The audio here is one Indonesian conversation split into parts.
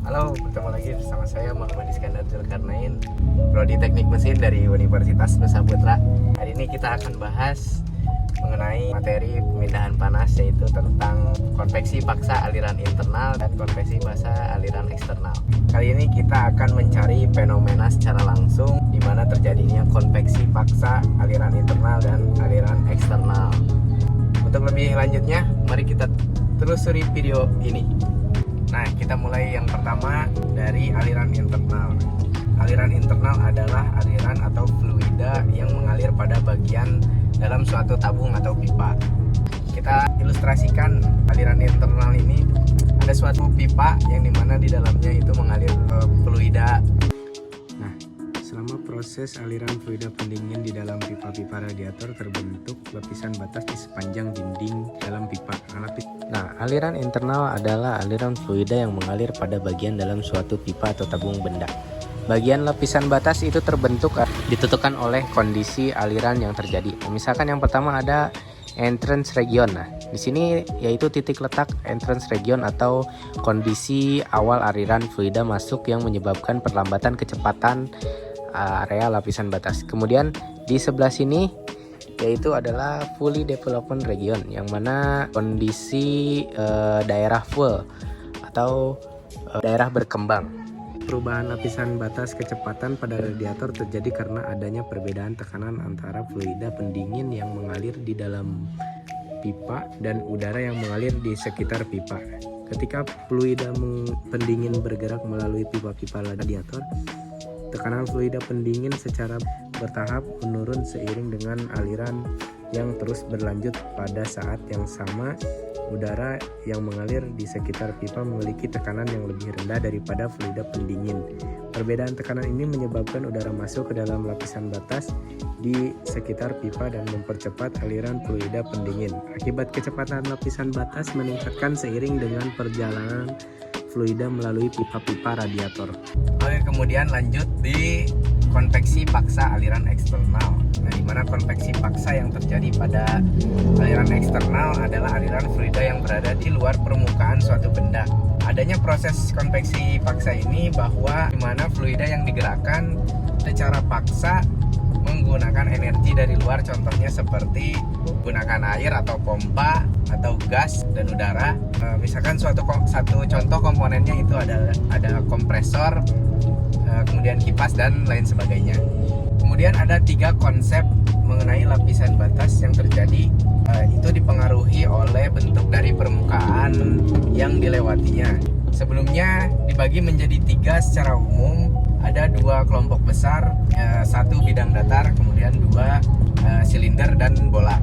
Halo, bertemu lagi bersama saya Muhammad Iskandar Zulkarnain, Prodi Teknik Mesin dari Universitas Nusa Putra. Hari ini kita akan bahas mengenai materi pemindahan panas, yaitu tentang konveksi paksa aliran internal dan konveksi paksa aliran eksternal. Kali ini kita akan mencari fenomena secara langsung di mana terjadinya konveksi paksa aliran internal dan aliran eksternal. Untuk lebih lanjutnya, mari kita telusuri video ini. Nah, kita mulai yang pertama dari aliran internal. Aliran internal adalah aliran atau fluida yang mengalir pada bagian dalam suatu tabung atau pipa. Kita ilustrasikan aliran internal ini. Ada suatu pipa yang dimana di dalamnya itu mengalir fluida. Nah, selama proses aliran fluida pendingin di dalam pipa-pipa radiator terbentuk lapisan batas di sepanjang dinding dalam pipa. Nah, aliran internal adalah aliran fluida yang mengalir pada bagian dalam suatu pipa atau tabung benda. Bagian lapisan batas itu terbentuk ditentukan oleh kondisi aliran yang terjadi. Misalkan yang pertama ada entrance region. Nah, di sini yaitu titik letak entrance region atau kondisi awal aliran fluida masuk yang menyebabkan perlambatan kecepatan area lapisan batas. Kemudian di sebelah sini yaitu adalah fully development region, yang mana kondisi daerah full atau daerah berkembang. Perubahan lapisan batas kecepatan pada radiator terjadi karena adanya perbedaan tekanan antara fluida pendingin yang mengalir di dalam pipa dan udara yang mengalir di sekitar pipa. Ketika fluida pendingin bergerak melalui pipa-pipa radiator, tekanan fluida pendingin secara bertahap menurun seiring dengan aliran yang terus berlanjut. Pada saat yang sama, udara yang mengalir di sekitar pipa memiliki tekanan yang lebih rendah daripada fluida pendingin. Perbedaan tekanan ini menyebabkan udara masuk ke dalam lapisan batas di sekitar pipa dan mempercepat aliran fluida pendingin. Akibat kecepatan lapisan batas meningkatkan seiring dengan perjalanan fluida melalui pipa-pipa radiator. Oke, kemudian lanjut di konveksi paksa aliran eksternal. Nah, di mana konveksi paksa yang terjadi pada aliran eksternal adalah aliran fluida yang berada di luar permukaan suatu benda. Adanya proses konveksi paksa ini bahwa di mana fluida yang digerakkan secara paksa menggunakan energi dari luar, contohnya seperti menggunakan air atau pompa atau gas dan udara. Misalkan satu contoh komponennya itu ada kompresor, kemudian kipas dan lain sebagainya. Kemudian ada 3 konsep mengenai lapisan batas yang terjadi. Itu dipengaruhi oleh bentuk dari permukaan yang dilewatinya. Sebelumnya dibagi menjadi 3 secara umum. Ada 2 kelompok besar, 1 bidang datar, kemudian 2 silinder dan bola.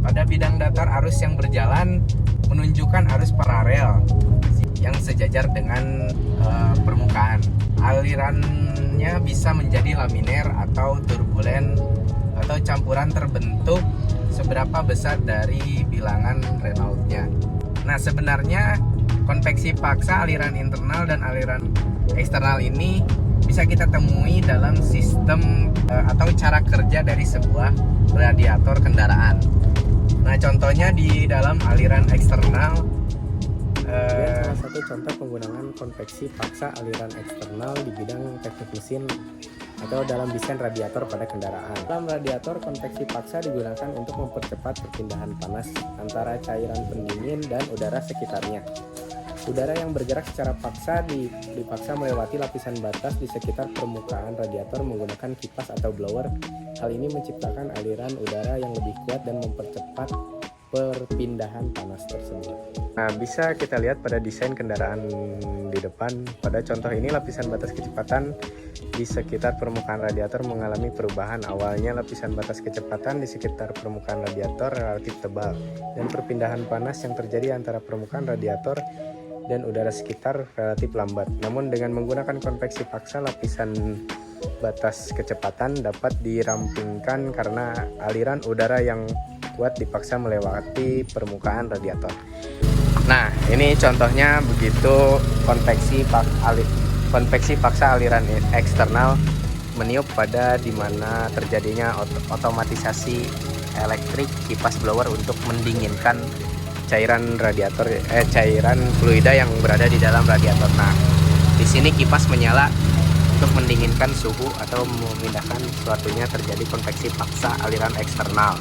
Pada bidang datar, arus yang berjalan menunjukkan arus paralel yang sejajar dengan permukaan. Alirannya bisa menjadi laminer atau turbulen atau campuran terbentuk seberapa besar dari bilangan Reynolds-nya. Nah, sebenarnya konveksi paksa aliran internal dan aliran eksternal ini bisa kita temui dalam sistem atau cara kerja dari sebuah radiator kendaraan. Nah, contohnya di dalam aliran eksternal, salah satu contoh penggunaan konveksi paksa aliran eksternal di bidang teknik mesin atau dalam desain radiator pada kendaraan. Dalam radiator, konveksi paksa digunakan untuk mempercepat perpindahan panas antara cairan pendingin dan udara sekitarnya. Udara yang bergerak secara paksa dipaksa melewati lapisan batas di sekitar permukaan radiator menggunakan kipas atau blower. Hal ini menciptakan aliran udara yang lebih kuat dan mempercepat perpindahan panas tersebut. Nah, bisa kita lihat pada desain kendaraan di depan. Pada contoh ini, lapisan batas kecepatan di sekitar permukaan radiator mengalami perubahan. Awalnya lapisan batas kecepatan di sekitar permukaan radiator relatif tebal, dan perpindahan panas yang terjadi antara permukaan radiator dan udara sekitar relatif lambat. Namun dengan menggunakan konveksi paksa, lapisan batas kecepatan dapat dirampingkan karena aliran udara yang kuat dipaksa melewati permukaan radiator. Nah, ini contohnya begitu konveksi paksa aliran eksternal meniup pada dimana terjadinya otomatisasi elektrik kipas blower untuk mendinginkan cairan fluida yang berada di dalam radiator. Nah, Di sini kipas menyala untuk mendinginkan suhu atau memindahkan suatunya terjadi konveksi paksa aliran eksternal.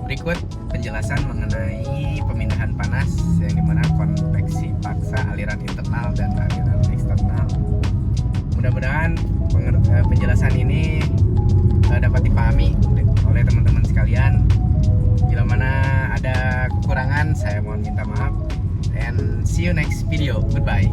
Berikut penjelasan mengenai pemindahan panas yang dimana konveksi paksa aliran internal dan aliran eksternal. Mudah-mudahan penjelasan ini dapat dipahami oleh teman-teman sekalian. Bila mana ada kekurangan, saya mohon minta maaf. And see you next video. Goodbye.